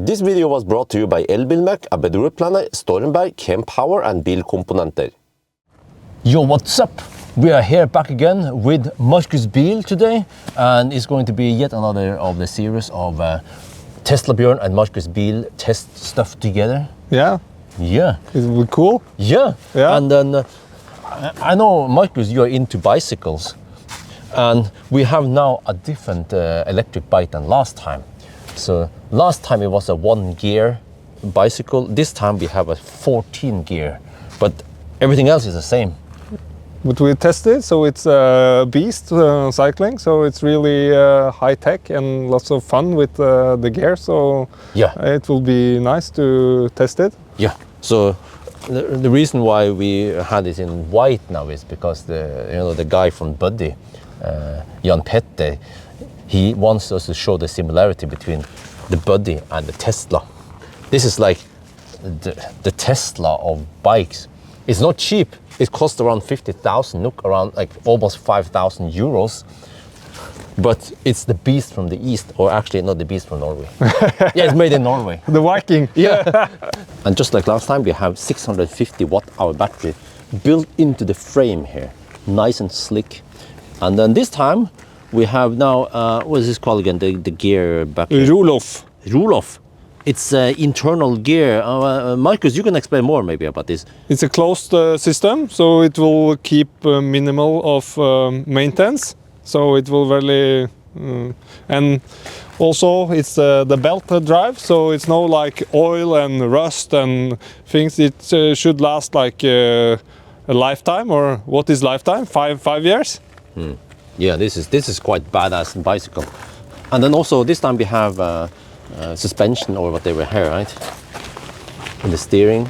This video was brought to you by Elbilmek, ABRP, Stormberg, Kempower and Bilkomponenter. Yo, what's up? We are here back again with Marcus Bil today, and it's going to be yet another of the series of Teslabjorn and Marcus Bil test stuff together. Yeah. Yeah. It will be cool. Yeah. Yeah. And then I know, Marcus, you are into bicycles, and we have now a different electric bike than last time. So last time it was a 1-gear bicycle. This time we have a 14-gear, but everything else is the same. But we tested, so it's a beast cycling. So it's really high tech and lots of fun with the gear. So yeah, it will be nice to test it. Yeah. So the reason why we had it in white now is because the guy from Buddy, Jan Petter, he wants us to show the similarity between the Buddy and the Tesla. This is like the Tesla of bikes. It's not cheap. It costs around 50,000 NOK, around like almost 5,000 euros. But it's the beast from the east, or actually not the beast from Norway. Yeah, it's made in Norway. The Viking. Yeah. And just like last time, we have 650 watt-hour battery built into the frame here, nice and slick. And then this time we have now what is this called again? The gear back here. Roll-off. Roll-off. It's internal gear. Marcus, you can explain more maybe about this. It's a closed system, so it will keep minimal of maintenance. So it will really, and also it's the belt drive, so it's no like oil and rust and things. It should last like a lifetime, or what is lifetime? Five years. Yeah, this is quite badass bicycle. And then also this time we have suspension, or whatever here, right? In the steering,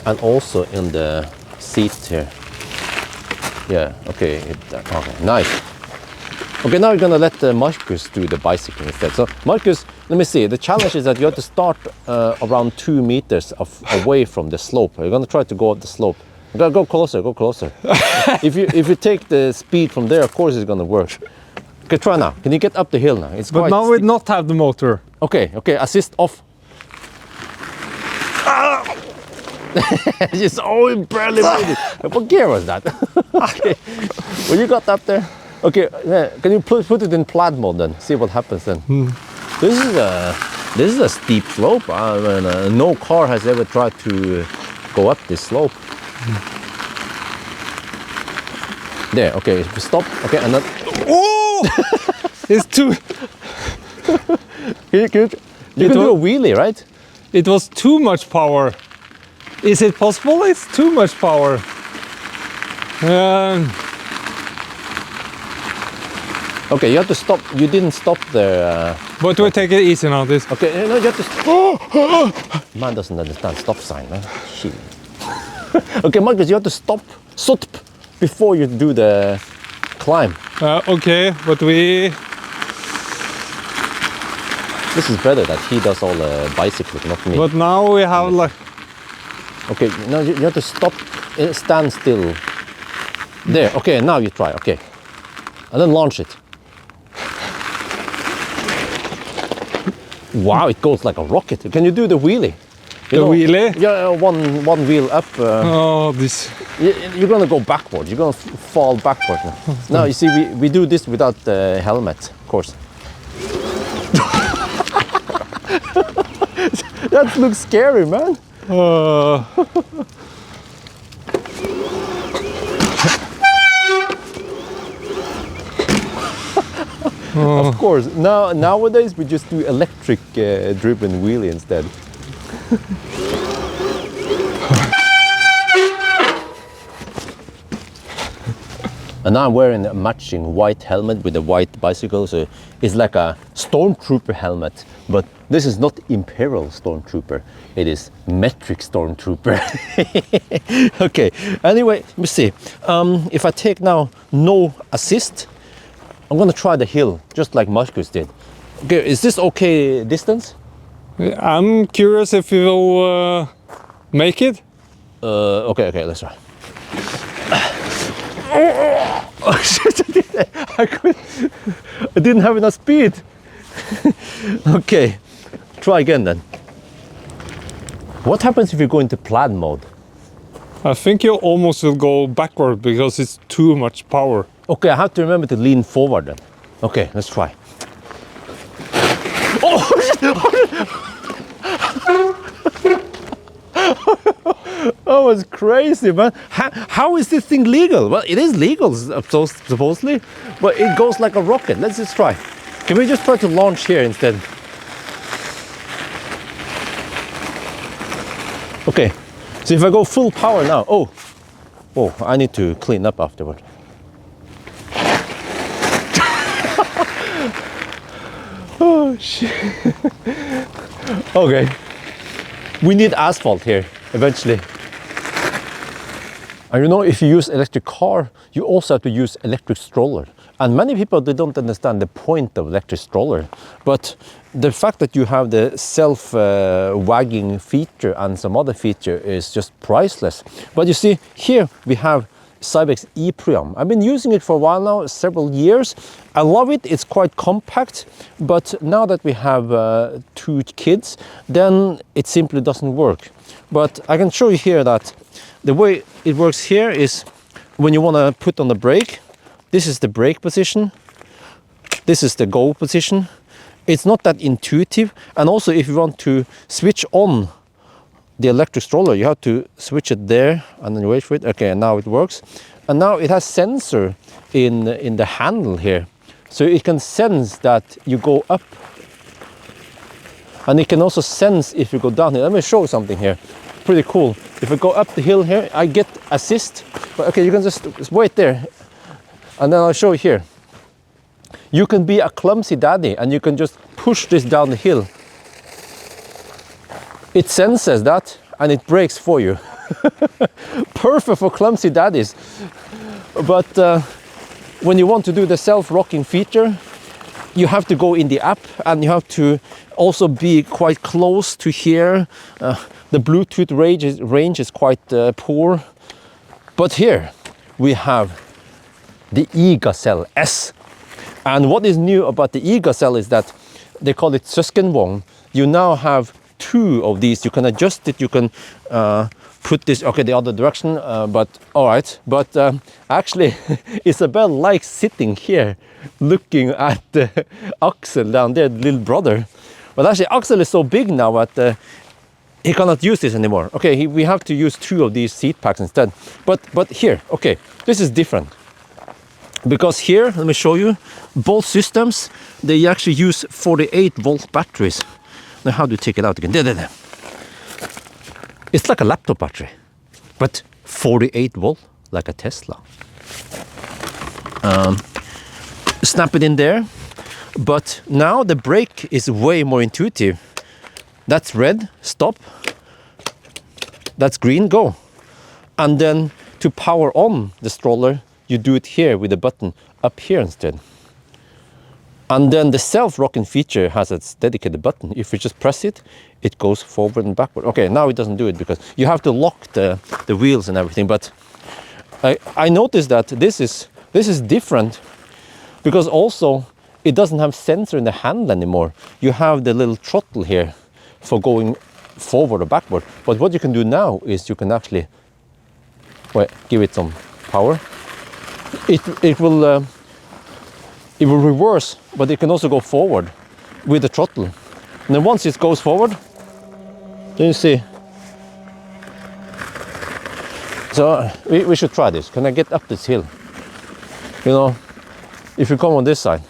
and also in the seat here. Yeah. Okay. Okay. Nice. Okay, now we're gonna let Marcus do the bicycle instead. So Marcus, let me see. The challenge is that you have to start around 2 meters away from the slope. You're gonna try to go up the slope. You gotta go closer. Go closer. if you take the speed from there, of course it's gonna work. Okay, try now. Can you get up the hill now? It's but quite now we not have the motor. Okay. Assist off. Just barely made it. What gear was that? Okay. Well, you got up there. Okay, can you put it in plaid mode then? See what happens then. This is a steep slope. I mean, no car has ever tried to go up this slope. There. Okay, stop. Okay, and then. Oh! It's too. You can do a wheelie, right? It was too much power. Is it possible? It's too much power. Okay, you have to stop. You didn't stop there. But we take it easy now. This. Okay, no, you have to. Man doesn't understand stop sign, man. Shit. Okay, Marcus, you have to stop before you do the climb. Okay, but we. This is better that he does all the bicycling, not me. But now we have like. Okay, now you have to stop, stand still. There. Okay, now you try. Okay, and then launch it. Wow, it goes like a rocket. Can you do the wheelie? Wheelie? Yeah, one wheel up. Oh, this. You're gonna go backwards. You're gonna fall backwards now. Now you see, we do this without the helmet, of course. That looks scary, man. Of course. Nowadays we just do electric driven wheelie instead. And now I'm wearing a matching white helmet with a white bicycle, so it's like a stormtrooper helmet, but this is not Imperial Stormtrooper, it is metric Stormtrooper. Okay, anyway, let me see. If I take now no assist, I'm gonna try the hill, just like Marcus did. Okay, is this okay distance? I'm curious if you will make it. Okay, let's try. Oh shit, I didn't have enough speed. Okay, try again then. What happens if you go into plan mode? I think you almost will go backward because it's too much power. Okay, I have to remember to lean forward then. Okay, let's try. Oh! That was crazy, man. How is this thing legal? Well, it is legal, supposedly, but it goes like a rocket. Let's just try. Can we just try to launch here instead? Okay, so if I go full power now, oh, I need to clean up afterward. Oh, shit. Okay, we need asphalt here eventually. And you know, if you use electric car, you also have to use electric stroller. And many people, they don't understand the point of electric stroller. But the fact that you have the self-wagging feature and some other feature is just priceless. But you see, here we have Cybex e-Priam. I've been using it for a while now, several years. I love it, it's quite compact, but now that we have 2 kids, then it simply doesn't work. But I can show you here that the way it works here is when you want to put on the brake, this is the brake position, this is the go position. It's not that intuitive, and also if you want to switch on the electric stroller, you have to switch it there and then wait for it. Okay, and now it works. And now it has sensor in the handle here. So it can sense that you go up. And it can also sense if you go down here. Let me show you something here. Pretty cool. If I go up the hill here, I get assist. But okay, you can just wait there. And then I'll show you here. You can be a clumsy daddy and you can just push this down the hill. It senses that and it brakes for you. Perfect for clumsy daddies. But when you want to do the self-rocking feature, you have to go in the app and you have to also be quite close to here. The Bluetooth range is quite poor. But here we have the e-Gazelle S. And what is new about the e-Gazelle is that they call it sX1. You now have 2 of these. You can adjust it, you can put this, okay, the other direction, but all right. But actually, Isabel likes sitting here, looking at Axel down there, the little brother. But actually, Axel is so big now that he cannot use this anymore. Okay, we have to use 2 of these seat packs instead. But here, okay, this is different. Because here, let me show you, both systems, they actually use 48-volt batteries. Now, how do you take it out again? There. It's like a laptop battery, but 48 volt, like a Tesla. Snap it in there, but now the brake is way more intuitive. That's red, stop. That's green, go. And then to power on the stroller, you do it here with the button up here instead. And then the self-rocking feature has its dedicated button. If you just press it, it goes forward and backward. Okay, now it doesn't do it because you have to lock the wheels and everything. But I noticed that this is different because also it doesn't have sensor in the handle anymore. You have the little throttle here for going forward or backward. But what you can do now is you can actually give it some power. It will reverse, but it can also go forward with the throttle. And then once it goes forward, then you see. So we should try this. Can I get up this hill? You know, if you come on this side.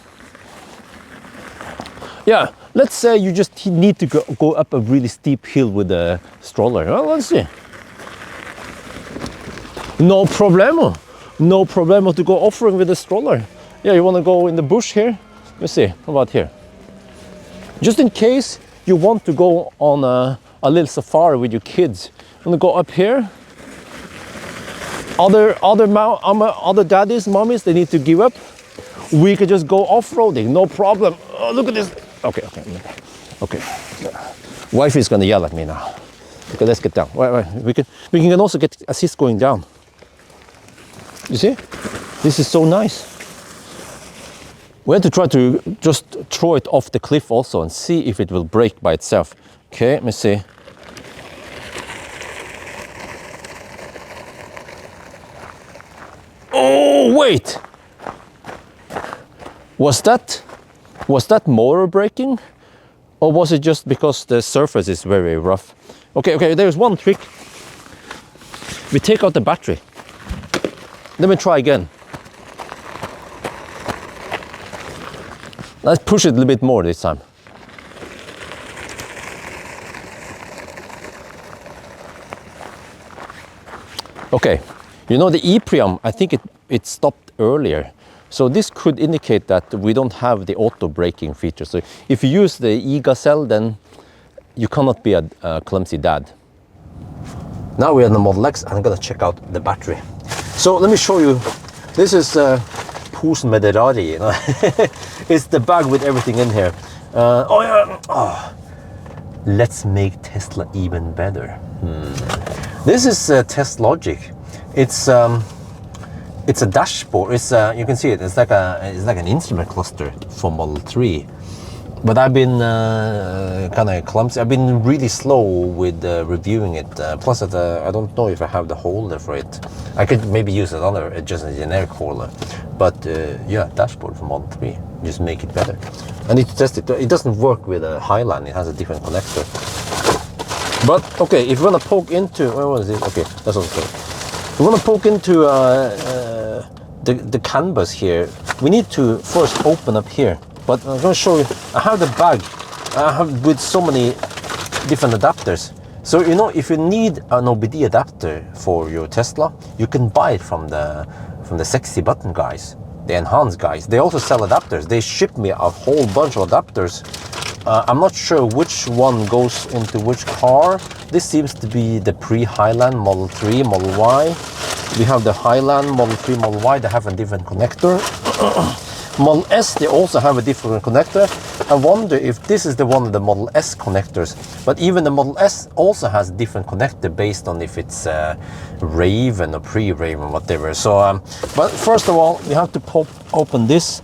Yeah, let's say you just need to go up a really steep hill with the stroller. Well, let's see. No problemo. No problemo to go off-road with the stroller. Yeah, you want to go in the bush here? Let me see, how about here? Just in case you want to go on a little safari with your kids. You want to go up here? Other daddies, mommies, they need to give up. We could just go off-roading, no problem. Oh, look at this. Okay. Wife is going to yell at me now. Okay, let's get down. Wait. We can also get assist going down. You see? This is so nice. We have to try to just throw it off the cliff also and see if it will brake by itself. Okay, let me see. Oh, wait! Was that motor braking? Or was it just because the surface is very rough? Okay, there's one trick. We take out the battery. Let me try again. Let's push it a little bit more this time. Okay, you know the e-preamp, I think it stopped earlier. So this could indicate that we don't have the auto braking feature. So if you use the e-Gazelle, then you cannot be a clumsy dad. Now we're in the Model X and I'm gonna check out the battery. So let me show you. This is posen med rari, you know. It's the bag with everything in here. Let's make Tesla even better. This is Test Logic. It's a dashboard. It's you can see it. It's like an instrument cluster for Model 3. But I've been kind of clumsy. I've been really slow with reviewing it. Plus, I don't know if I have the holder for it. I could maybe use another, just a generic holder. But yeah, dashboard for Model 3. Just make it better. I need to test it. It doesn't work with a Highland. It has a different connector. But okay, if you want to poke into, where was it? Okay, that's okay. If you want to poke into the canvas here, we need to first open up here. But I'm going to show you, I have the bag with so many different adapters. So, you know, if you need an OBD adapter for your Tesla, you can buy it from the sexy button guys, the enhanced guys. They also sell adapters. They ship me a whole bunch of adapters. I'm not sure which one goes into which car. This seems to be the pre-Highland Model 3, Model Y. We have the Highland Model 3, Model Y. They have a different connector. Model S, they also have a different connector. I wonder if this is the one of the Model S connectors. But even the Model S also has a different connector based on if it's Raven or pre-Raven, whatever. So, but first of all, we have to open this.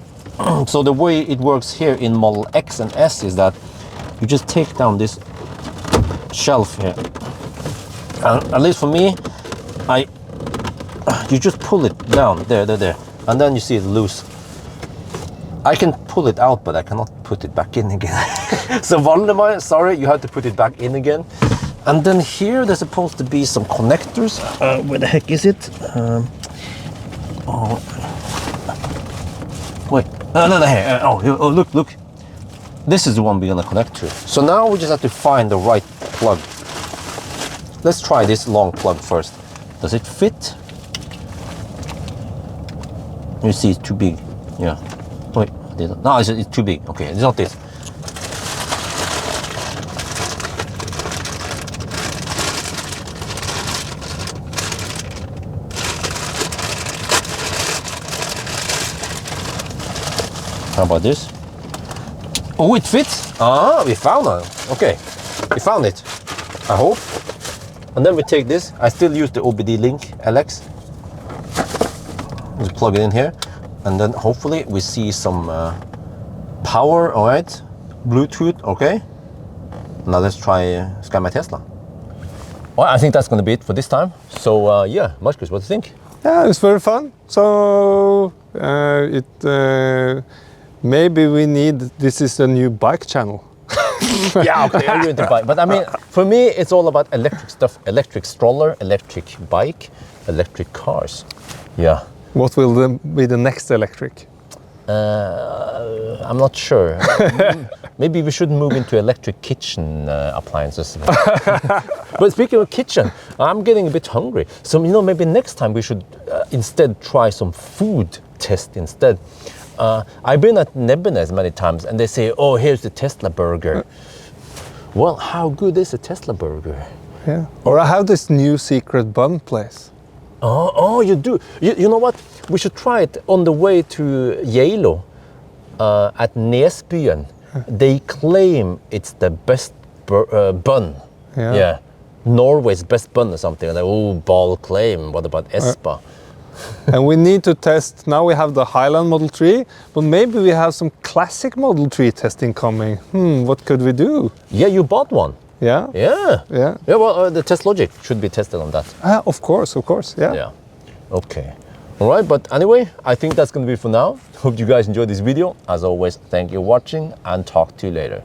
So the way it works here in Model X and S is that you just take down this shelf here. At least for me, you just pull it down, there. And then you see it loose. I can pull it out, but I cannot put it back in again. So Valdemar, sorry, you have to put it back in again. And then here, there's supposed to be some connectors. Where the heck is it? Wait, no, here. Oh, look. This is the one we're gonna connect to. So now we just have to find the right plug. Let's try this long plug first. Does it fit? You see, it's too big. Yeah. Wait, no, it's too big. Okay, it's not this. How about this? Oh, it fits. Ah, we found it. Okay, we found it. I hope. And then we take this. I still use the OBD Link LX. Just plug it in here. And then hopefully we see some power, all right? Bluetooth, okay? Now let's try ScanMyTesla. Well, I think that's gonna be it for this time. So yeah, Marcus, what do you think? Yeah, it's very fun. So maybe we need, this is a new bike channel. Yeah, okay, I'm going to buy. But I mean, for me, it's all about electric stuff. Electric stroller, electric bike, electric cars. Yeah. What will be the next electric? I'm not sure. Maybe we should move into electric kitchen appliances. But speaking of kitchen, I'm getting a bit hungry. So, you know, maybe next time we should instead try some food test instead. I've been at Nebbenes many times and they say, oh, here's the Tesla burger. Well, how good is a Tesla burger? Yeah. Or I have this new secret bun place. Oh, you do? You know what? We should try it on the way to Geilo at Nesbyen. They claim it's the best bun. Yeah. Norway's best bun or something. Like, oh, ball claim. What about Espa? And we need to test, now we have the Highland Model 3, but maybe we have some classic Model 3 testing coming. What could we do? Yeah, you bought one. Yeah. Yeah. Well, the test logic should be tested on that. Of course, yeah. Yeah. Okay. All right, but anyway, I think that's going to be it for now. Hope you guys enjoyed this video. As always, thank you for watching and talk to you later.